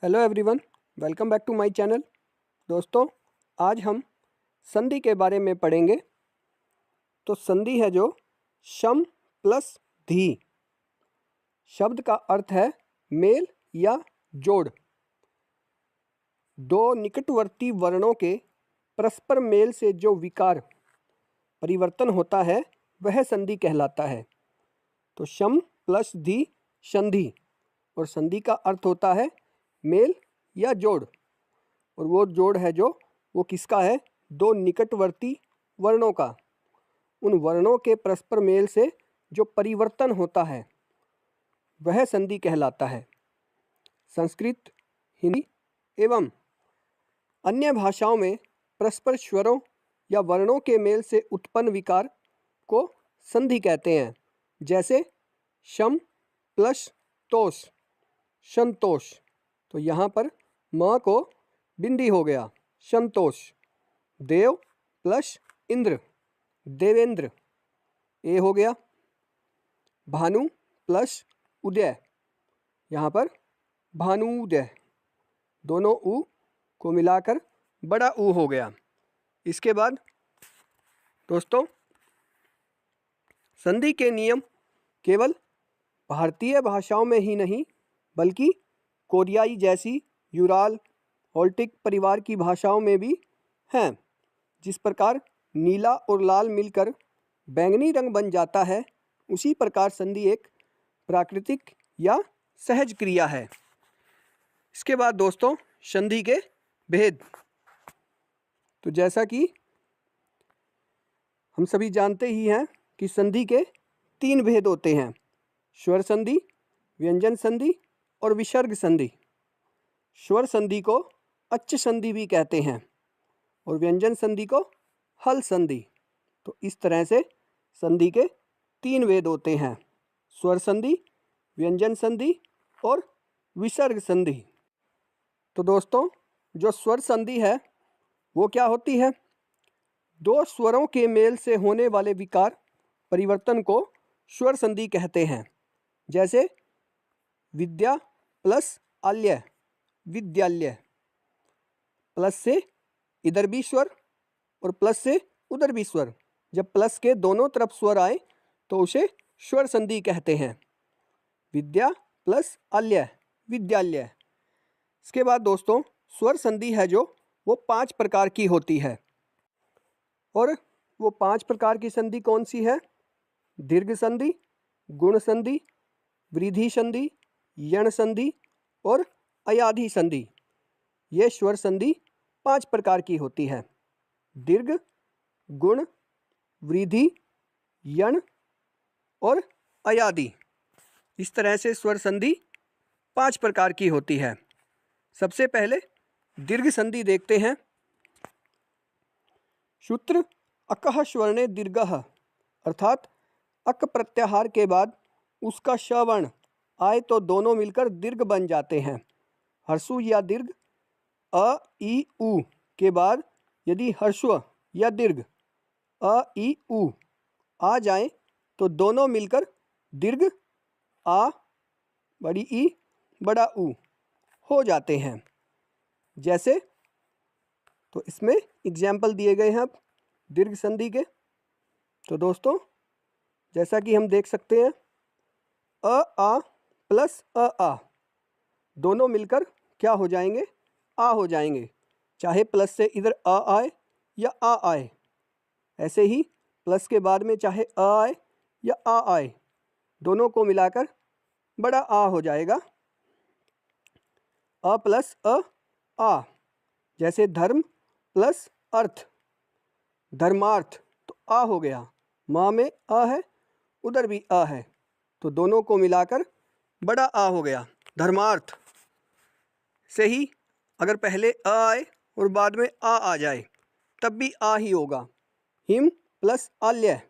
Hello everyone, welcome back to my channel. दोस्तों, आज हम संधि के बारे में पढ़ेंगे। तो संधि है जो शम प्लस धी। शब्द का अर्थ है मेल या जोड़। दो निकटवर्ती वर्णों के परस्पर मेल से जो विकार परिवर्तन होता है वह संधि कहलाता है। तो शम प्लस धी संधि, और संधि का अर्थ होता है मेल या जोड़। और वो जोड़ है जो वो किसका है? दो निकटवर्ती वर्णों का। उन वर्णों के परस्पर मेल से जो परिवर्तन होता है वह संधि कहलाता है। संस्कृत, हिंदी एवं अन्य भाषाओं में परस्पर स्वरों या वर्णों के मेल से उत्पन्न विकार को संधि कहते हैं। जैसे शम प्लस तोष, संतोष। तो यहाँ पर म को बिंदी हो गया, संतोष। देव प्लस इंद्र, देवेंद्र, ए हो गया। भानु प्लस उदय, यहाँ पर भानुदय। दोनों ऊ को मिलाकर बड़ा ऊ हो गया। इसके बाद दोस्तों, संधि के नियम केवल भारतीय भाषाओं में ही नहीं बल्कि कोरियाई जैसी यूराल होल्टिक परिवार की भाषाओं में भी हैं। जिस प्रकार नीला और लाल मिलकर बैंगनी रंग बन जाता है, उसी प्रकार संधि एक प्राकृतिक या सहज क्रिया है। इसके बाद दोस्तों, संधि के भेद। तो जैसा कि हम सभी जानते ही हैं कि संधि के 3 भेद होते हैं: स्वर संधि, व्यंजन संधि और विसर्ग संधि। स्वर संधि को अच्च संधि भी कहते हैं और व्यंजन संधि को हल संधि। तो इस तरह से संधि के 3 भेद होते हैं: स्वर संधि, व्यंजन संधि और विसर्ग संधि। तो दोस्तों, जो स्वर संधि है वो क्या होती है? दो स्वरों के मेल से होने वाले विकार परिवर्तन को स्वर संधि कहते हैं। जैसे विद्या प्लस आल्य, विद्यालय। प्लस से इधर भी स्वर और प्लस से उधर भी स्वर। जब प्लस के दोनों तरफ स्वर आए तो उसे स्वर संधि कहते हैं। विद्या प्लस आल्य, विद्यालय। इसके बाद दोस्तों, स्वर संधि है जो वो 5 प्रकार की होती है। और वो 5 प्रकार की संधि कौन सी है? दीर्घ संधि, गुण संधि, वृद्धि संधि, यण संधि और अयाधि संधि। ये स्वर संधि 5 प्रकार की होती है: दीर्घ, गुण, वृद्धि, यण और अयाधि। इस तरह से स्वर संधि 5 प्रकार की होती है। सबसे पहले दीर्घ संधि देखते हैं। सूत्र अकः स्वर्णे दीर्घः, अर्थात अक प्रत्याहार के बाद उसका श वर्ण आए तो दोनों मिलकर दीर्घ बन जाते हैं। हर्षु या दीर्घ अ ई उ के बाद यदि हर्स्व या दीर्घ अ ई उ आ जाए तो दोनों मिलकर दीर्घ आ बड़ी ई बड़ा उ हो जाते हैं। जैसे, तो इसमें एग्जाम्पल दिए गए हैं अब दीर्घ संधि के। तो दोस्तों, जैसा कि हम देख सकते हैं, अ आ प्लस आ दोनों मिलकर क्या हो जाएंगे? आ हो जाएंगे। चाहे प्लस से इधर अ आए या आ आए। ऐसे ही प्लस के बाद में चाहे अ आए या आ आए, दोनों को मिलाकर बड़ा आ हो जाएगा। अ प्लस आ। जैसे धर्म प्लस अर्थ, धर्मार्थ। तो आ हो गया। माँ में अ है, उधर भी अ है, तो दोनों को मिलाकर बड़ा आ हो गया, धर्मार्थ। से ही अगर पहले अ आए और बाद में आ जाए तब भी आ ही होगा। हिम प्लस आल्य,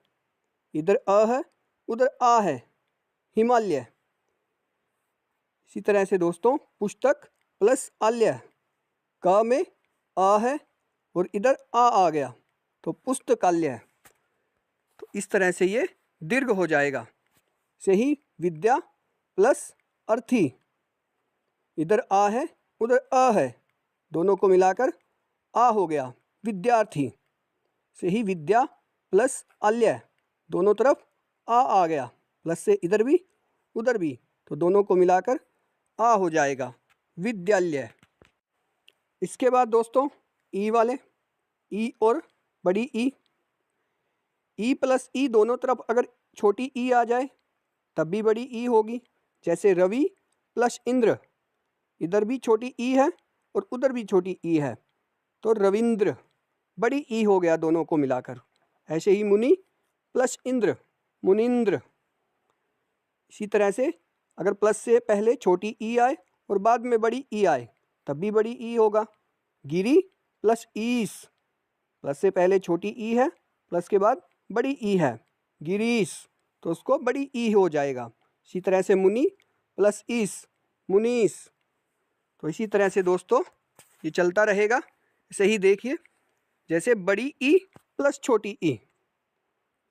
इधर अ है उधर आ है, हिमालय। इसी तरह से दोस्तों, पुस्तक प्लस आल्य, क में आ है और इधर आ गया तो पुस्तकालय। तो इस तरह से ये दीर्घ हो जाएगा। से ही विद्या प्लस अर्थी, इधर आ है उधर अ है, दोनों को मिलाकर आ हो गया। विद्यार्थी से ही विद्या प्लस अल्य, दोनों तरफ आ गया, प्लस से इधर भी उधर भी, तो दोनों को मिलाकर आ हो जाएगा विद्यालय। इसके बाद दोस्तों ई वाले, ई और बड़ी ई प्लस ई दोनों तरफ अगर छोटी ई आ जाए तब भी बड़ी ई होगी। जैसे रवि प्लस इंद्र, इधर भी छोटी ई है और उधर भी छोटी ई है, तो रविंद्र, बड़ी ई हो गया दोनों को मिलाकर। ऐसे ही मुनि प्लस इंद्र, मुनिंद्र। इसी तरह से अगर प्लस से पहले छोटी ई आए और बाद में बड़ी ई आए तब भी बड़ी ई होगा। गिरी प्लस ईस, प्लस से पहले छोटी ई है, प्लस के बाद बड़ी ई है, गिरीश, तो उसको बड़ी ई हो जाएगा। इसी तरह से मुनि प्लस ईस, मुनीस। तो इसी तरह से दोस्तों ये चलता रहेगा। ऐसे ही देखिए, जैसे बड़ी ई प्लस छोटी ई,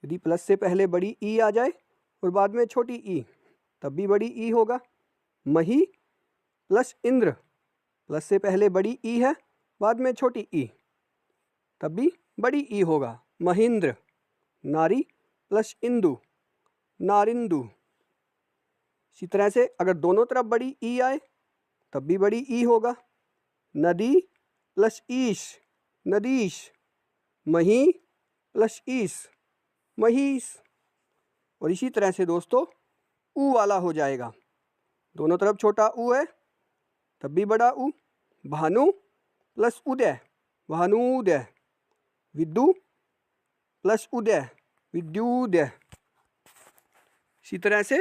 यदि प्लस से पहले बड़ी ई आ जाए और बाद में छोटी ई तब भी बड़ी ई होगा। मही प्लस इंद्र, प्लस से पहले बड़ी ई है, बाद में छोटी ई, तब भी बड़ी ई होगा, महेंद्र। नारी प्लस इंदु, नारिंदु। इसी तरह से अगर दोनों तरफ बड़ी ई आए तब भी बड़ी ई होगा। नदी प्लस ईश, नदीश। मही प्लस ईस, महीस। और इसी तरह से दोस्तों ऊ वाला हो जाएगा, दोनों तरफ छोटा ऊ है तब भी बड़ा ऊ। भानु प्लस उदय, भानुदय। विद्यु प्लस उदय, विद्युदय। इसी तरह से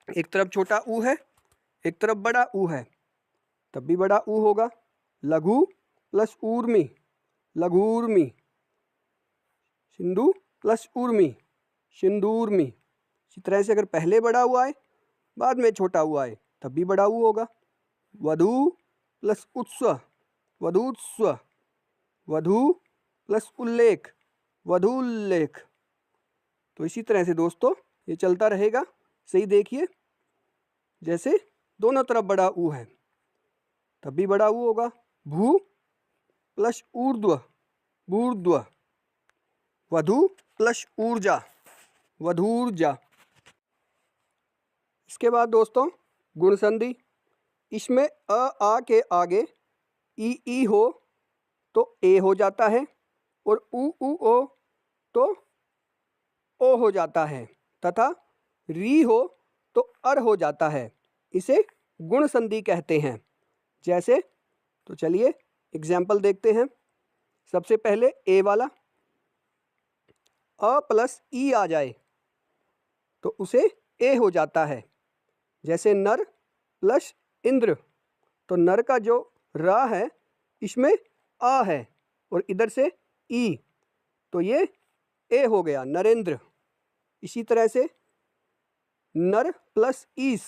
एक तरफ छोटा ऊ है, एक तरफ बड़ा ऊ है, तब भी बड़ा ऊ होगा। लघु प्लस ऊर्मी, लघूर्मी। सिंधु प्लस ऊर्मी, सिंदूर्मी। इसी तरह से अगर पहले बड़ा ऊ आए बाद में छोटा ऊ आए तब भी बड़ा ऊ होगा। वधु प्लस उत्स्व, वधूत्स्व। वधु प्लस उल्लेख, वधूल्लेख। तो इसी तरह से दोस्तों ये चलता रहेगा। सही देखिए, जैसे दोनों तरफ बड़ा ऊ है तब भी बड़ा ऊ होगा। भू प्लस ऊर्ध्व, भूर्ध्व। वधु प्लस ऊर्जा, वधूर्जा। इसके बाद दोस्तों गुण संधि, इसमें अ आ के आगे ई हो तो ए हो जाता है और ऊ ओ तो ओ हो जाता है, तथा री हो तो अर हो जाता है। इसे गुण संधि कहते हैं। जैसे, तो चलिए एग्जाम्पल देखते हैं। सबसे पहले ए वाला, अ प्लस ई आ जाए तो उसे ए हो जाता है। जैसे नर प्लस इंद्र, तो नर का जो रा है इसमें आ है और इधर से ई, तो ये ए हो गया, नरेंद्र। इसी तरह से नर प्लस ईस,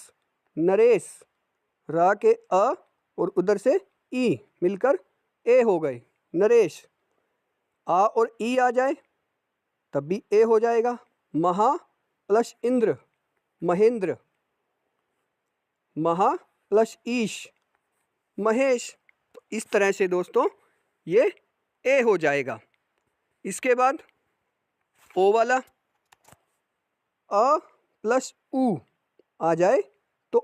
नरेश। रा के अ और उधर से ई मिलकर ए हो गए, नरेश। आ और ई आ जाए तब भी ए हो जाएगा। महा प्लस इंद्र, महेंद्र। महा प्लस ईश, महेश। तो इस तरह से दोस्तों ये ए हो जाएगा। इसके बाद ओ वाला, अ प्लस ऊ आ जाए तो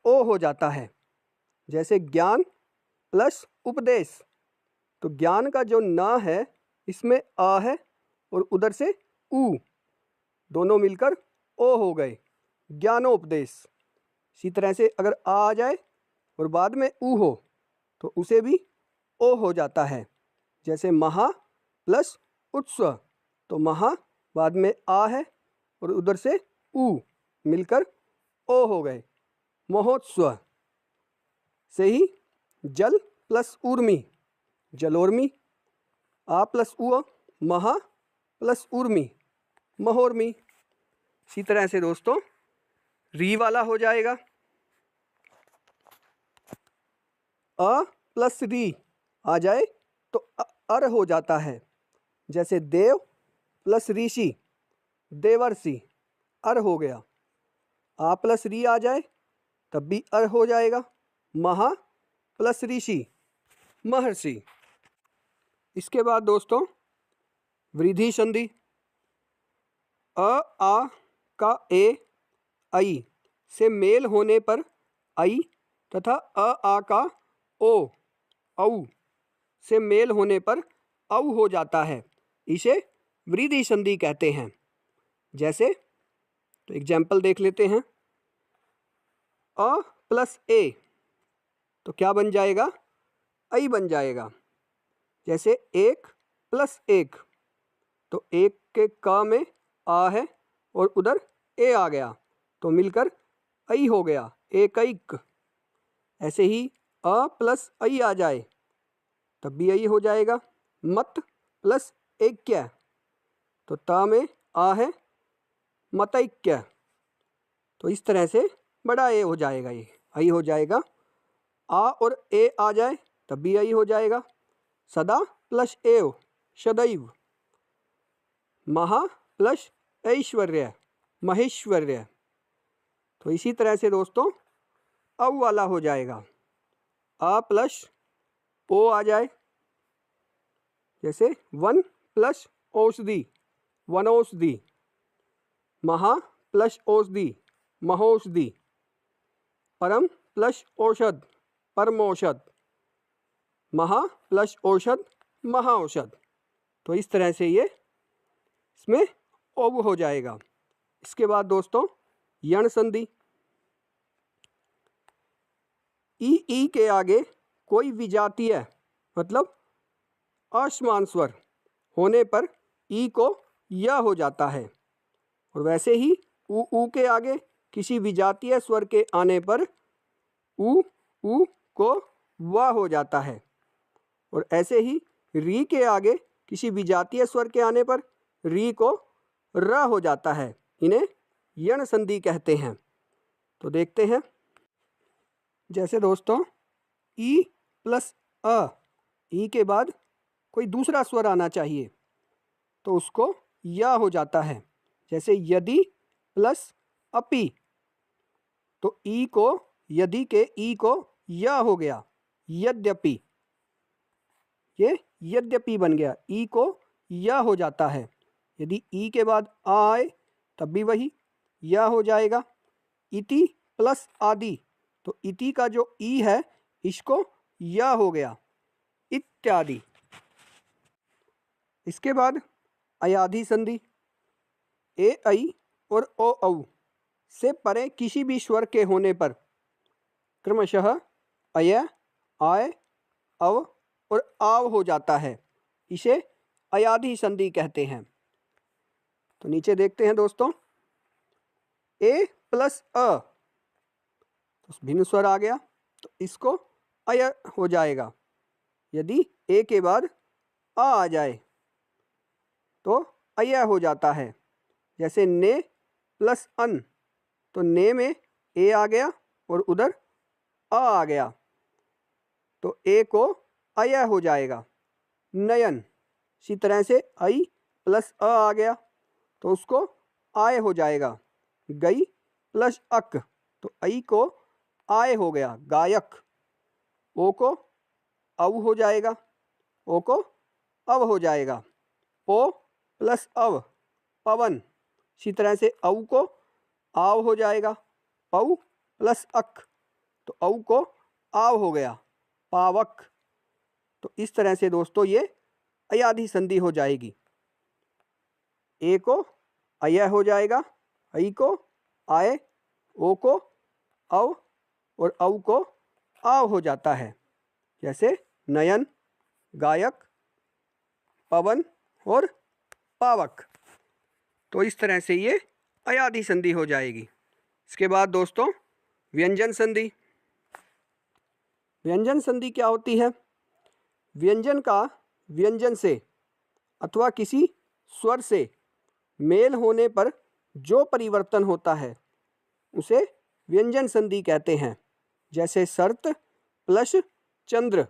ओ हो जाता है। जैसे ज्ञान प्लस उपदेश, तो ज्ञान का जो ना है इसमें आ है और उधर से ऊ, दोनों मिलकर ओ हो गए, ज्ञानोपदेश। इसी तरह से अगर आ जाए और बाद में ऊ हो तो उसे भी ओ हो जाता है। जैसे महा प्लस उत्स्व, तो महा बाद में आ है और उधर से ऊ मिलकर ओ हो गए, महोत्स्व। से ही जल प्लस ऊर्मी, जलोर्मी। आ प्लस उ, महा प्लस ऊर्मी, महोर्मी। इसी तरह से दोस्तों री वाला हो जाएगा, अ प्लस री आ जाए तो अर हो जाता है। जैसे देव प्लस ऋषि, देवर्षि, अर हो गया। आ प्लस री आ जाए तब भी अर हो जाएगा, महा प्लस ऋषि, महर्षि। इसके बाद दोस्तों वृद्धि संधि। अ आ का ए ऐ से मेल होने पर ऐ तथा अ आ का ओ औ से मेल होने पर औ हो जाता है। इसे वृद्धि संधि कहते हैं। जैसे तो एग्जाम्पल देख लेते हैं। अ प्लस ए तो क्या बन जाएगा? ऐ बन जाएगा। जैसे एक प्लस एक तो एक के का में आ है और उधर ए आ गया तो मिलकर ऐ हो गया, एक ऐक। ऐसे ही अ प्लस ऐ आ जाए तब भी ऐ हो जाएगा। मत प्लस एक क्या तो ता में आ है, मतैक्य। तो इस तरह से बड़ा ए हो जाएगा, ये ऐ हो जाएगा। आ और ए आ जाए तब भी ऐ हो जाएगा। सदा प्लस एव, सदैव। महा प्लस ऐश्वर्य, महेश्वर्य। तो इसी तरह से दोस्तों औ वाला हो जाएगा। आ प्लस ओ आ जाए, जैसे वन प्लस औषधि, वनौषधि। महा प्लस औषधि, महौषधि। परम प्लस औषध, परमौषध। महा प्लस औषध, महाऔषध। तो इस तरह से ये इसमें औ हो जाएगा। इसके बाद दोस्तों यण संधि। ई के आगे कोई विजातीय मतलब असमान स्वर होने पर ई को य हो जाता है। और वैसे ही ऊ के आगे किसी विजातीय स्वर के आने पर ऊ को व हो जाता है। और ऐसे ही री के आगे किसी विजातीय स्वर के आने पर री को र हो जाता है। इन्हें यण संधि कहते हैं। तो देखते हैं। जैसे दोस्तों ई प्लस अ, ई के बाद कोई दूसरा स्वर आना चाहिए तो उसको या हो जाता है। जैसे यदि प्लस अपि तो ई को, यदि के ई को या हो गया, यद्यपि। ये यद्यपि बन गया, ई को या हो जाता है। यदि ई के बाद आ आए तब भी वही या हो जाएगा। इति प्लस आदि तो इति का जो ई है इसको या हो गया, इत्यादि। इसके बाद अयाधि संधि। ए ऐ और ओ औ से परे किसी भी स्वर के होने पर क्रमशः अय, आय, अव और आव हो जाता है। इसे अयाधि संधि कहते हैं। तो नीचे देखते हैं दोस्तों। ए प्लस अ तो भिन्न स्वर आ गया तो इसको अय हो जाएगा। यदि ए के बाद आ जाए तो अय हो जाता है। जैसे ने प्लस अन तो ने में ए आ गया और उधर आ गया तो ए को अय हो जाएगा, नयन। इसी तरह से ऐ प्लस अ आ गया तो उसको आय हो जाएगा। गई प्लस अक तो ऐ को आय हो गया, गायक। ओ को अव हो जाएगा, ओ को अव हो जाएगा। पो प्लस अव, पवन। इसी तरह से औ को आव हो जाएगा। पौ प्लस अक तो औ को आव हो गया, पावक। तो इस तरह से दोस्तों ये अयाधि संधि हो जाएगी। ए को अय हो जाएगा, ऐ को आय, ओ को अव और औ को आव हो जाता है। जैसे नयन, गायक, पवन और पावक। तो इस तरह से ये अयाधि संधि हो जाएगी। इसके बाद दोस्तों व्यंजन संधि। व्यंजन संधि क्या होती है? व्यंजन का व्यंजन से अथवा किसी स्वर से मेल होने पर जो परिवर्तन होता है उसे व्यंजन संधि कहते हैं। जैसे शर्त प्लस चंद्र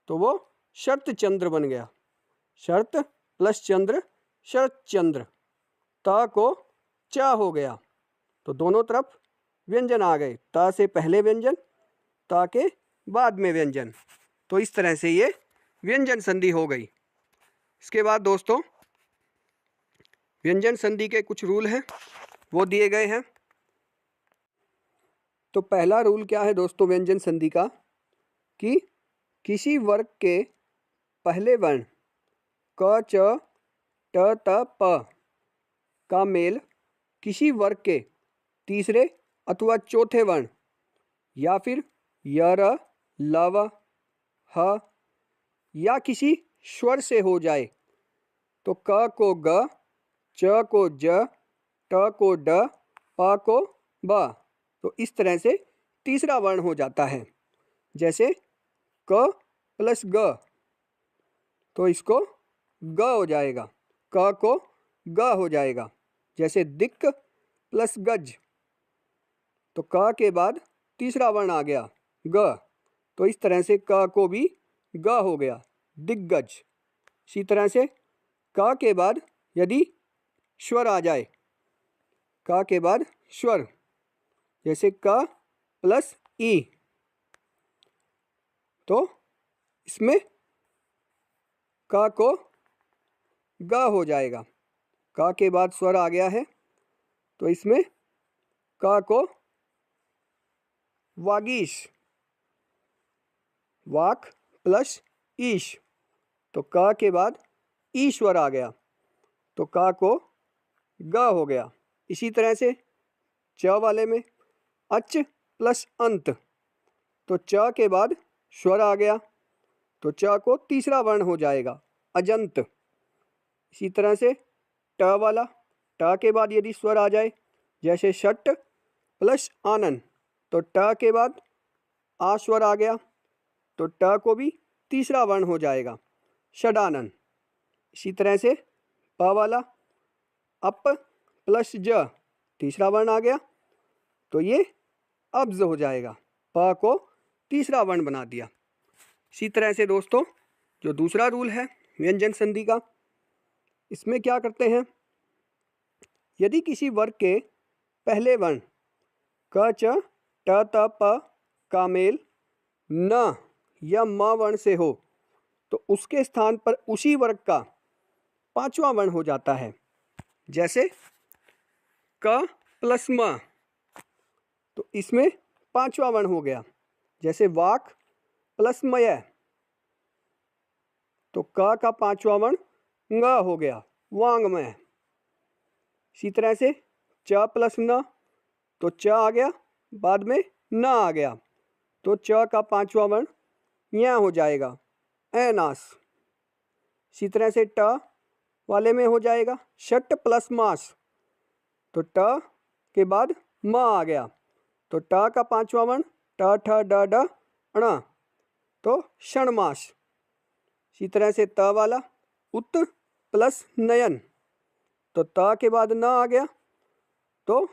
तो वो शर्त चंद्र बन गया। शर्त प्लस चंद्र, शरत चंद्र। त को च हो गया तो दोनों तरफ व्यंजन आ गए। त से पहले व्यंजन, त के बाद में व्यंजन। तो इस तरह से ये व्यंजन संधि हो गई। इसके बाद दोस्तों व्यंजन संधि के कुछ रूल हैं, वो दिए गए हैं। तो पहला रूल क्या है दोस्तों व्यंजन संधि का, कि किसी वर्ग के पहले वर्ण क, च, ट, त, प का मेल किसी वर्ग के तीसरे अथवा चौथे वर्ण या फिर य, र, ल, व, ह या किसी स्वर से हो जाए तो क को ग, च को ज, ट को ड, प को ब, तो इस तरह से तीसरा वर्ण हो जाता है। जैसे क प्लस ग, तो इसको ग हो जाएगा, क को ग हो जाएगा। जैसे दिक् प्लस गज, तो क के बाद तीसरा वर्ण आ गया ग, तो इस तरह से क को भी ग हो गया, दिग्गज। इसी तरह से क के बाद यदि स्वर आ जाए, क के बाद स्वर, जैसे क प्लस ई, तो इसमें क को ग हो जाएगा। क के बाद स्वर आ गया है तो इसमें क को वागीश, वाक प्लस ईश, तो क के बाद ईश्वर आ गया तो क को ग हो गया। इसी तरह से च वाले में अच प्लस अंत, तो च के बाद स्वर आ गया तो च को तीसरा वर्ण हो जाएगा अजंत। इसी तरह से ट वाला, ट के बाद यदि स्वर आ जाए जैसे षट प्लस आनन, तो ट के बाद आ स्वर आ गया तो ट को भी तीसरा वर्ण हो जाएगा षडानन। इसी तरह से प वाला अप प्लस ज, तीसरा वर्ण आ गया तो ये अब्ज हो जाएगा, प को तीसरा वर्ण बना दिया। इसी तरह से दोस्तों जो दूसरा रूल है व्यंजन संधि का, इसमें क्या करते हैं, यदि किसी वर्ग के पहले वर्ण क, च, ट, त, प का मेल न या म वर्ण से हो तो उसके स्थान पर उसी वर्ग का पांचवा वर्ण हो जाता है। जैसे क प्लस म, तो इसमें पांचवा वर्ण हो गया। जैसे वाक प्लस मय, तो क का पांचवा वर्ण ङ हो गया वांगमय। इसी तरह से च प्लस न, तो च आ गया बाद में न आ गया तो च का पांचवा वर्ण य हो जाएगा ऐनास। इसी तरह से ट वाले में हो जाएगा षट प्लस मास, तो ट के बाद म आ गया तो ट का पांचवा वर्ण ट, ठ, ड, ड, ण, तो क्षणमास। इसी तरह से त वाला उत प्लस नयन, तो त के बाद न आ गया तो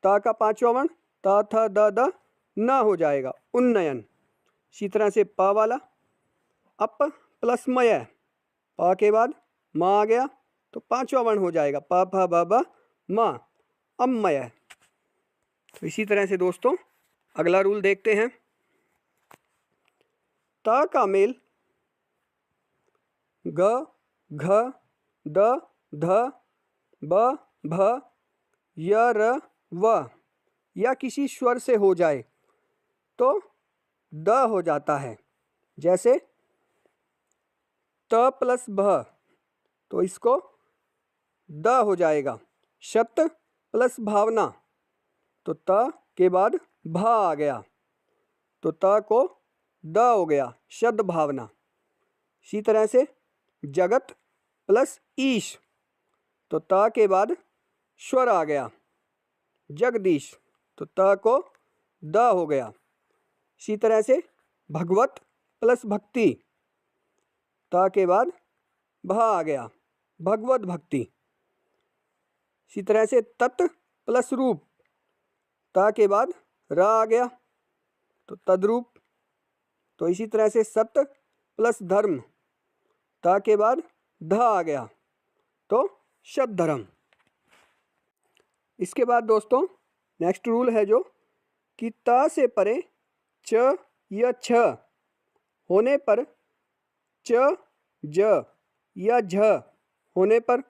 त का पांचवा वर्ण त, थ, द, द, न हो जाएगा उन्नयन। इसी तरह से प वाला अप प्लस मय, प के बाद म आ गया तो पांचवा वर्ण हो जाएगा प, फ, ब, ब, म, अम्मय। तो इसी तरह से दोस्तों अगला रूल देखते हैं। त का मेल ग, घ, द, ध, ब, भ, य, र, व या किसी स्वर से हो जाए तो द हो जाता है। जैसे त प्लस भ, तो इसको द हो जाएगा। शत प्लस भावना, तो त के बाद भ आ गया तो त को द हो गया शब्द भावना। इसी तरह से जगत प्लस ईश, तो त के बाद स्वर आ गया जगदीश, तो त को द हो गया। इसी तरह से भगवत प्लस भक्ति, त के बाद भ आ गया भगवत भक्ति। इसी तरह से तत् प्लस रूप, त के बाद र आ गया तो तद्रूप। तो इसी तरह से सत्य प्लस धर्म, त के बाद ध आ गया तो शत धर्म। इसके बाद दोस्तों नेक्स्ट रूल है जो कि त से परे च, या छ होने पर, च ज या झ होने पर,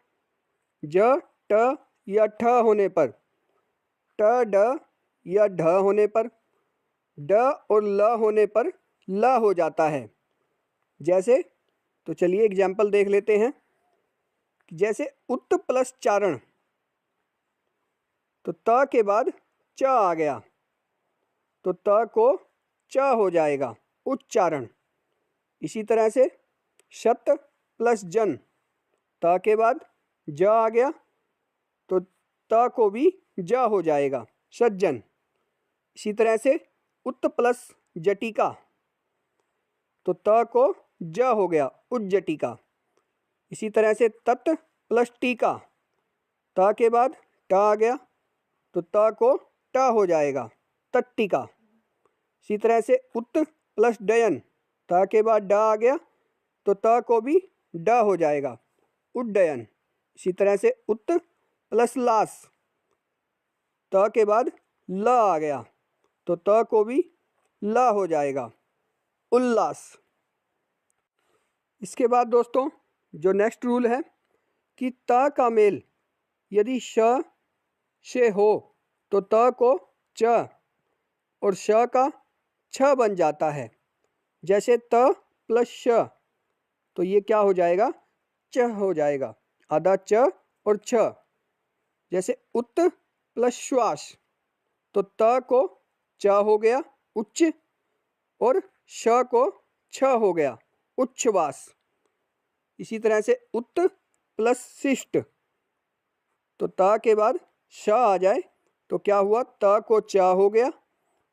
ज ट या ठ होने पर, ट ड या ढ होने पर, ड और ल होने पर ल हो जाता है। जैसे, तो चलिए एग्जाम्पल देख लेते हैं। जैसे उत प्लस चारण, तो त के बाद च आ गया, तो त को च हो जाएगा, उच्चारण। इसी तरह से शत प्लस जन, त के बाद ज आ गया, तो त को भी ज हो जाएगा, सज्जन। इसी तरह से उत प्लस जटिका, तो त को ज हो गया, उज्जटिका। इसी तरह से तत् प्लस टीका, त के बाद ट आ गया, तो त को ट हो जाएगा, तट्टिका। इसी तरह से उत प्लस डयन, त के बाद ड आ गया, तो त को भी ड हो जाएगा, उड्डयन। इसी तरह से उत प्लस लास, त के बाद ल आ गया, तो त को भी ल हो जाएगा, उल्लास। इसके बाद दोस्तों जो नेक्स्ट रूल है कि त का मेल यदि श से हो तो त को च और श का छ बन जाता है। जैसे त प्लस श, तो ये क्या हो जाएगा, च हो जाएगा, आधा च और छ। जैसे उत प्लस श्वास, तो त को च हो गया, उच्च, और श को छ हो गया, उच्छ्वास। इसी तरह से उत प्लस शिष्ट, तो त के बाद श आ जाए तो क्या हुआ, त को च हो गया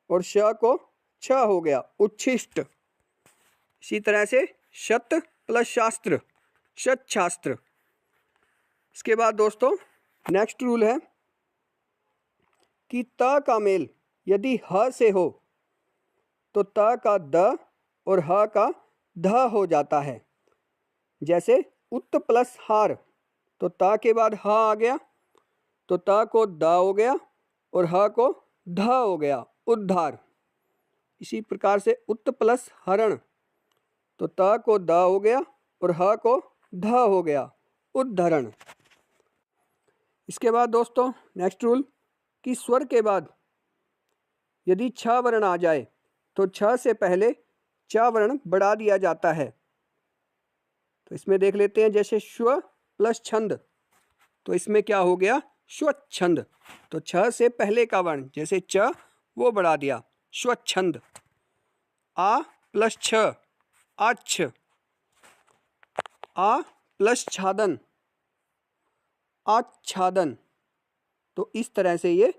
और श को छ हो गया, उच्छिष्ट। इसी तरह से शत प्लस शास्त्र, शतशास्त्र। इसके बाद दोस्तों नेक्स्ट रूल है कि त का मेल यदि ह से हो तो त का द और ह का ध हो जाता है। जैसे उत प्लस हार, तो त के बाद ह आ गया, तो त को द हो गया और ह को ध हो गया, उद्धार। इसी प्रकार से उत प्लस हरण, तो त को द हो गया और ह को ध हो गया, उद्धरण। इसके बाद दोस्तों नेक्स्ट रूल कि स्वर के बाद यदि छ वर्ण आ जाए तो छ से पहले च वर्ण बढ़ा दिया जाता है। तो इसमें देख लेते हैं, जैसे श्व प्लस छंद, तो इसमें क्या हो गया, स्वच्छंद। तो छ से पहले का वर्ण जैसे च वो बढ़ा दिया, स्वच्छंद। आ प्लस छ, आच्छ। आ प्लस छादन, आच्छादन। तो इस तरह से ये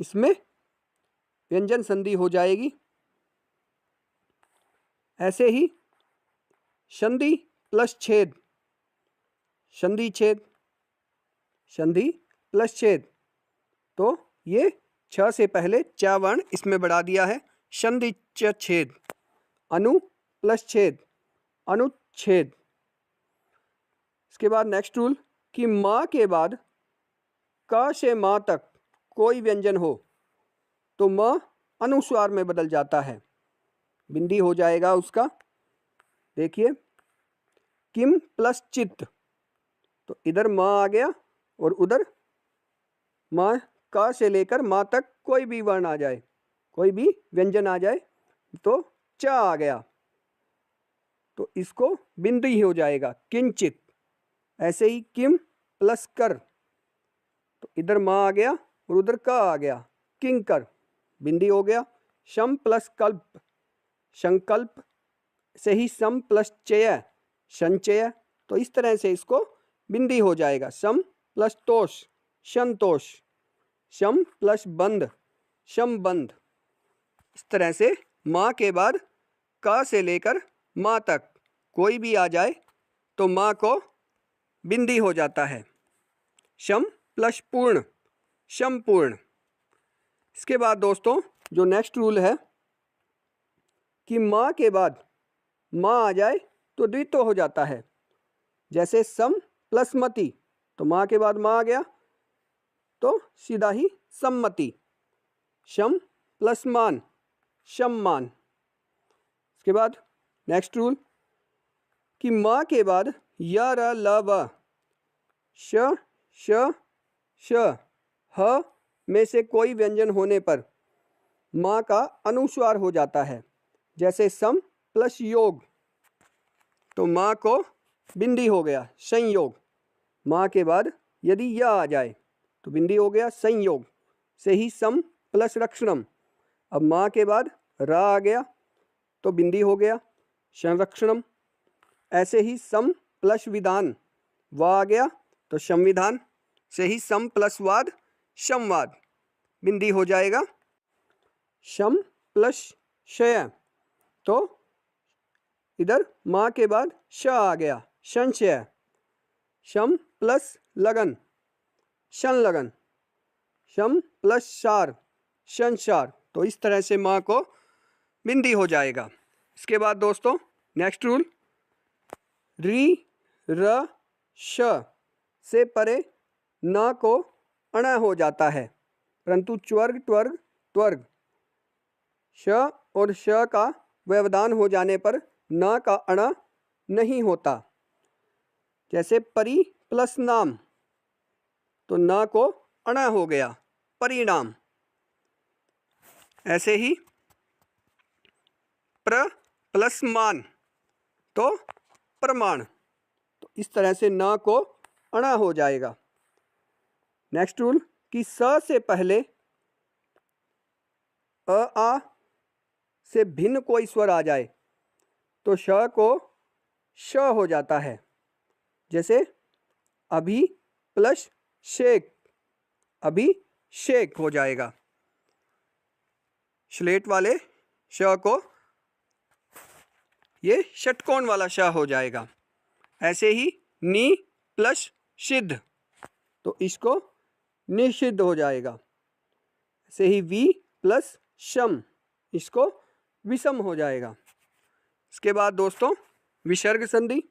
इसमें व्यंजन संधि हो जाएगी। ऐसे ही संधि प्लस छेद, संधि छेद, संधि प्लस छेद, तो ये छ से पहले च वर्ण इसमें बढ़ा दिया है, संधि च छेद। अनु प्लस छेद, अनुच्छेद। इसके बाद नेक्स्ट रूल कि माँ के बाद क से माँ तक कोई व्यंजन हो तो म अनुस्वार में बदल जाता है, बिंदी हो जाएगा उसका। देखिए, किम प्लस चित्त, तो इधर म आ गया और उधर माँ का से लेकर माँ तक कोई भी वर्ण आ जाए, कोई भी व्यंजन आ जाए तो च आ गया, तो इसको बिंदु ही हो जाएगा, किंचित। ऐसे ही किम प्लस कर, तो इधर माँ आ गया और उधर का आ गया, किंकर, बिंदी हो गया। शम प्लस कल्प, संकल्प। से ही सम प्लस चय, संचय। तो इस तरह से इसको बिंदी हो जाएगा, सम प्लस तोष, संतोष। शम प्लस बंध, संबंध। इस तरह से माँ के बाद का से लेकर माँ तक कोई भी आ जाए तो माँ को बिंदी हो जाता है, शम प्लस पूर्ण, संपूर्ण। इसके बाद दोस्तों जो नेक्स्ट रूल है कि माँ के बाद माँ आ जाए तो द्वित्व हो जाता है। जैसे सम प्लस मति, तो माँ के बाद माँ आ गया तो सीधा ही सम्मति। शम प्लस मान, सम्मान। इसके बाद नेक्स्ट रूल कि माँ के बाद य र ल व श श श ह में से कोई व्यंजन होने पर माँ का अनुस्वार हो जाता है, जैसे सम प्लस योग, तो माँ को बिंदी हो गया संयोग। माँ के बाद यदि य आ जाए तो बिंदी हो गया संयोग, से ही सम प्लस रक्षणम। अब माँ के बाद र आ गया तो बिंदी हो गया संरक्षणम। ऐसे ही सम प्लस विधान व आ गया तो संविधान, से ही सम प्लस वाद संवाद, बिंदी हो जाएगा सम प्लस शय, तो इधर माँ के बाद श आ गया संशय। शम प्लस लगन संलगन, शम प्लस सार संसार, तो इस तरह से माँ को बिंदी हो जाएगा। इसके बाद दोस्तों नेक्स्ट रूल, री र श से परे न को अण हो जाता है, परंतु च्वर्ग ट्वर्ग त्वर्ग श और श का व्यवधान हो जाने पर न का अण नहीं होता। जैसे परि प्लस नाम, तो न को अण हो गया परिणाम। ऐसे ही प्र प्लस मान, तो प्रमाण, तो इस तरह से न को अण हो जाएगा। नेक्स्ट रूल कि स से पहले अ आ से भिन्न कोई स्वर आ जाए तो श को श हो जाता है, जैसे अभी प्लस शेख, अभिषेक हो जाएगा। स्लेट वाले श को ये षटकोण वाला श हो जाएगा। ऐसे ही नी प्लस सिद्ध, तो इसको निषिद्ध हो जाएगा। ऐसे ही वी प्लस शम, इसको विषम हो जाएगा। इसके बाद दोस्तों विसर्ग संधि।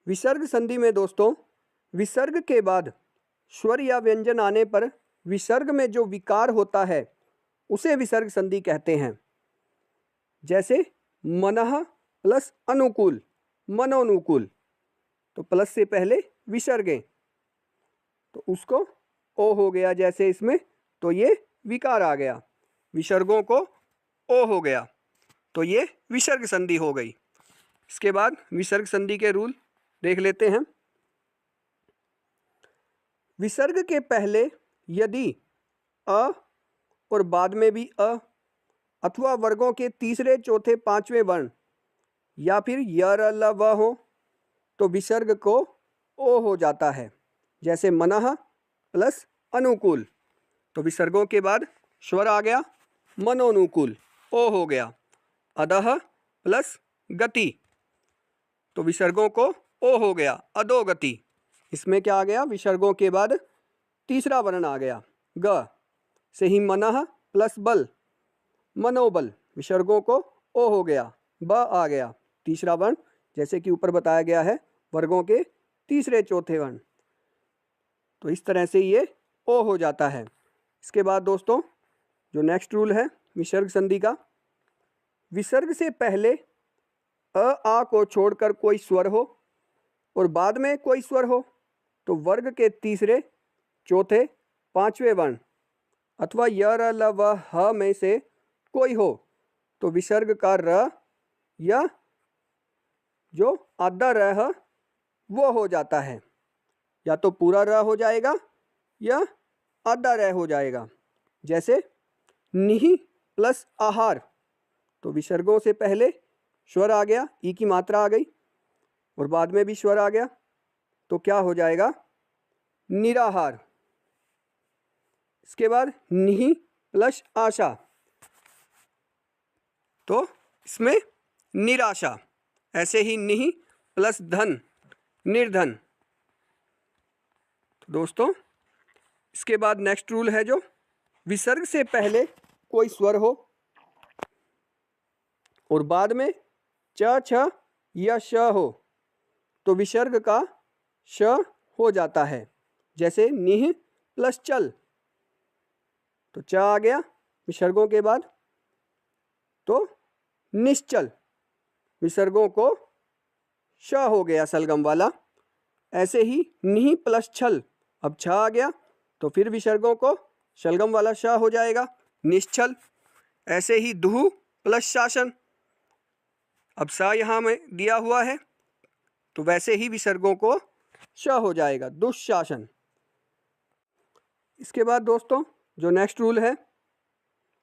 विसर्ग संधि में दोस्तों विसर्ग के बाद स्वर या व्यंजन आने पर विसर्ग में जो विकार होता है उसे विसर्ग संधि कहते हैं। जैसे मनः प्लस अनुकूल मनोनुकूल, तो प्लस से पहले विसर्गें, तो उसको ओ हो गया, जैसे इसमें तो ये विकार आ गया, विसर्गों को ओ हो गया, तो ये विसर्ग संधि हो गई। इसके बाद विसर्ग संधि के रूल देख लेते हैं। विसर्ग के पहले यदि अ और बाद में भी अ अथवा वर्गों के तीसरे चौथे पांचवें वर्ण या फिर य र ल व हो तो विसर्ग को ओ हो जाता है। जैसे मनः प्लस अनुकूल, तो विसर्गों के बाद स्वर आ गया मनोनुकूल, ओ हो गया। अधः प्लस गति, तो विसर्गों को ओ हो गया अधोगति। इसमें क्या आ गया, विसर्गों के बाद तीसरा वर्ण आ गया ग, से ही मनः प्लस बल मनोबल, विसर्गों को ओ हो गया ब आ गया तीसरा वर्ण, जैसे कि ऊपर बताया गया है वर्गों के तीसरे चौथे वर्ण, तो इस तरह से ये ओ हो जाता है। इसके बाद दोस्तों जो नेक्स्ट रूल है विसर्ग संधि का, विसर्ग से पहले अ आ को छोड़कर कोई स्वर हो और बाद में कोई स्वर हो तो वर्ग के तीसरे चौथे पांचवें वर्ण अथवा य र ल व ह में से कोई हो तो विसर्ग का र या जो आधा र है वो हो जाता है, या तो पूरा र हो जाएगा या आधा र हो जाएगा। जैसे निहि प्लस आहार, तो विसर्गों से पहले स्वर आ गया, ई की मात्रा आ गई और बाद में भी स्वर आ गया, तो क्या हो जाएगा निराहार। इसके बाद निहि प्लस आशा, तो इसमें निराशा। ऐसे ही निहि प्लस धन निर्धन। तो दोस्तों इसके बाद नेक्स्ट रूल है जो विसर्ग से पहले कोई स्वर हो और बाद में च छ या श हो तो विसर्ग का श हो जाता है। जैसे निह प्लस चल, तो च आ गया, विसर्गों के बाद, तो निश्चल, विसर्गों को श हो गया सलगम वाला। ऐसे ही निहि प्लस छल, अब छ आ गया तो फिर विसर्गों को शलगम वाला श हो जाएगा, निश्चल। ऐसे ही दुहु प्लस शासन, अब सा यहाँ में दिया हुआ है तो वैसे ही विसर्गों को श हो जाएगा, दुशासन। इसके बाद दोस्तों जो नेक्स्ट रूल है,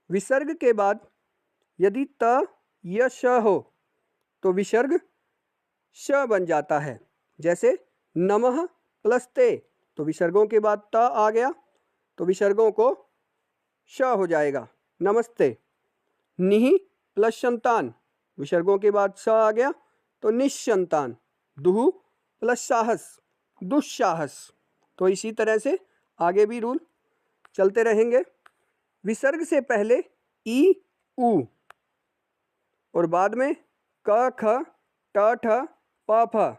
विसर्ग के बाद यदि त या श हो तो विसर्ग श बन जाता है। जैसे नमः प्लस ते, तो विसर्गों के बाद त आ गया तो विसर्गों को श हो जाएगा, नमस्ते। निहि प्लस संतान, विसर्गों के बाद स आ गया तो निस्संतान। दुहु प्लस साहस, दुस्साहस। तो इसी तरह से आगे भी रूल चलते रहेंगे। विसर्ग से पहले ई उ और बाद में क ख ट ठ प फ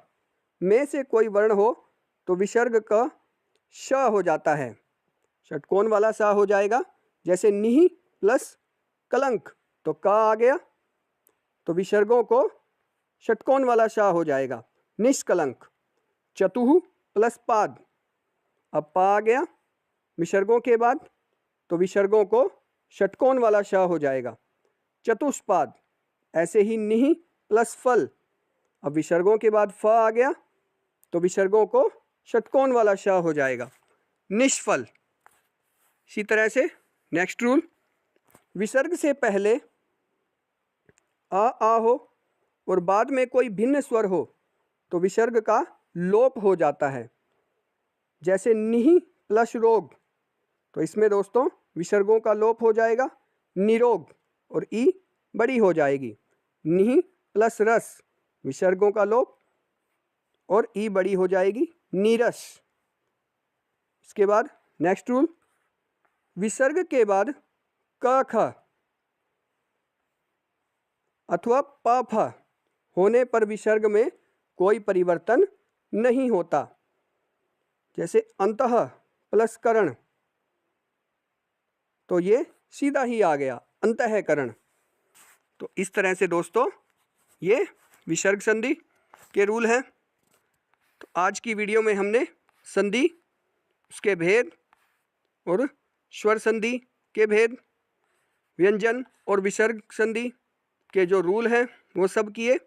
में से कोई वर्ण हो तो विसर्ग क श हो जाता है, षटकोण वाला सा हो जाएगा। जैसे निहि प्लस कलंक, तो क आ गया तो विसर्गों को षटकोण वाला सा हो जाएगा, निष्कलंक। चतुहु प्लस पाद, अब पा आ गया विसर्गों के बाद तो विसर्गों को षटकोण वाला श हो जाएगा, चतुष्पाद। ऐसे ही निहि प्लस फल, अब विसर्गों के बाद फ आ गया तो विसर्गों को षटकोण वाला श हो जाएगा, निष्फल। इसी तरह से नेक्स्ट रूल, विसर्ग से पहले आ हो और बाद में कोई भिन्न स्वर हो तो विसर्ग का लोप हो जाता है। जैसे निहि प्लस रोग, तो इसमें दोस्तों विसर्गों का लोप हो जाएगा, निरोग, और ई बड़ी हो जाएगी। निहि प्लस रस, विसर्गों का लोप और ई बड़ी हो जाएगी, नीरस। इसके बाद नेक्स्ट रूल, विसर्ग के बाद क ख अथवा प फ होने पर विसर्ग में कोई परिवर्तन नहीं होता। जैसे अंतः प्लस करण, तो ये सीधा ही आ गया, अंतःकरण। तो इस तरह से दोस्तों ये विसर्ग संधि के रूल हैं। तो आज की वीडियो में हमने संधि, उसके भेद और स्वर संधि के भेद, व्यंजन और विसर्ग संधि के जो रूल हैं वो सब किए।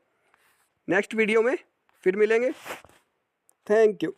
नेक्स्ट वीडियो में फिर मिलेंगे। Thank you.